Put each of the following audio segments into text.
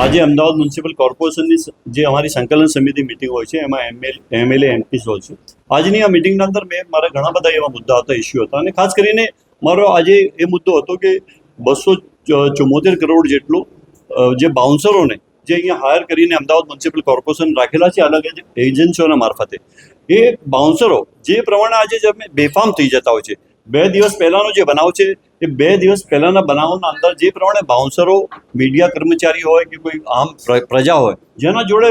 આજે અમદાવાદ મ્યુનિસિપલ કોર્પોરેશનની જે અમારી સંકલન સમિતિ મિટિંગ હોય છે એમાં એમએલએ એમપીસ હોય છે. આજની આ મિટિંગના અંદર મારા ઘણા બધા એવા મુદ્દા હતા, ઇસ્યુ હતા, અને ખાસ કરીને મારો આજે એ મુદ્દો હતો કે 274 કરોડ જેટલું જે બાઉન્સરોને જે અહીંયા હાયર કરીને અમદાવાદ મ્યુનિસિપલ કોર્પોરેશન રાખેલા છે અલગ એજન્સીઓના મારફતે, એ બાઉન્સરો જે પ્રમાણે આજે બેફામ થઈ જતા હોય છે. 2 દિવસ પહેલાનો જે બનાવ છે એ 2 દિવસ પહેલાના બનાવના અંદર જે પ્રમાણે બાઉન્સરો, મીડિયા કર્મચારી હોય કે કોઈ આમ પ્રજા હોય જેના જોડે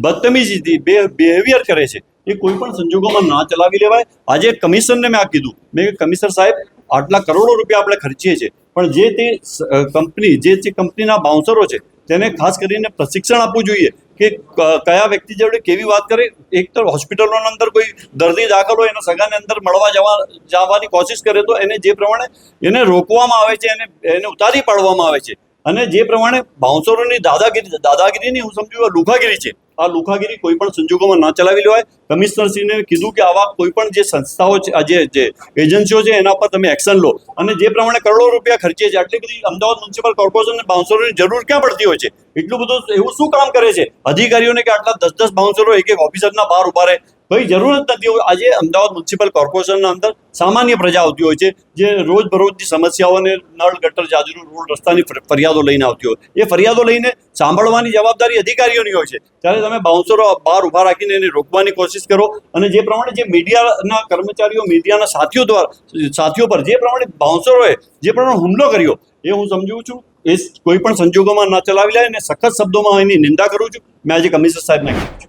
બદતમીજીથી બિહેવિયર કરે છે, એ કોઈ પણ સંજોગોમાં ના ચલાવી લેવાય. આજે કમિશનરને મેં આ કીધું, મેં કમિશનર સાહેબ આટલા કરોડો રૂપિયા આપણે ખર્ચીએ છીએ, પણ જે તે કંપની જે કંપનીના બાઉન્સરો છે તેને ખાસ કરીને પ્રશિક્ષણ આપવું જોઈએ કે કયા વ્યક્તિ જોડે કેવી વાત કરે. એક તો હોસ્પિટલોના અંદર કોઈ દર્દી દાખલ હોય એના સગાને અંદર મળવા જવાની કોશિશ કરે તો એને જે પ્રમાણે એને રોકવામાં આવે છે, એને ઉતારી પાડવામાં આવે છે. અને જે પ્રમાણે બાઉન્સરોની દાદાગીરીની હું સમજુ લુખાગીરી છે, આ લુખાગીરી કોઈ પણ સંજોગોમાં ના ચલાવી લેવાય. કમિશનરશ્રીને કીધું કે આવા કોઈ પણ જે સંસ્થાઓ છે, જે એજન્સીઓ છે એના પર તમે એક્શન લો. અને જે પ્રમાણે કરોડો રૂપિયા ખર્ચીએ છે, આટલી બધી અમદાવાદ મ્યુનિસિપલ કોર્પોરેશનને બાઉન્સરોની જરૂર ક્યાં પડતી હોય છે? એટલું બધું એવું શું કામ કરે છે અધિકારીઓને કે આટલા 10 બાઉન્સરો એક ઓફિસરના બહાર ઉભા રહે? કોઈ જરૂર જ નથી. આજે અમદાવાદ મ્યુનિસિપલ કોર્પોરેશનના અંદર સામાન્ય પ્રજા આવતી હોય છે, જે રોજબરોજની સમસ્યાઓને નળ ગટર જાજરૂ રોડ રસ્તાની ફરિયાદો લઈને આવતી હોય, એ ફરિયાદો લઈને સાંભળવાની જવાબદારી અધિકારીઓની હોય છે. ત્યારે તમે બાઉન્સરો બહાર ઊભા રાખીને એને રોકવાની કોશિશ કરો. અને જે પ્રમાણે જે મીડિયાના કર્મચારીઓ, મીડિયાના સાથીઓ પર જે પ્રમાણે બાઉન્સરોએ જે પ્રમાણે હુમલો કર્યો, એ હું સમજુ છું એ કોઈ પણ સંજોગોમાં ના ચલાવી લે, અને સખત શબ્દોમાં એની નિંદા કરું છું. મેં આજે કમિશનર સાહેબને કહ્યું છે.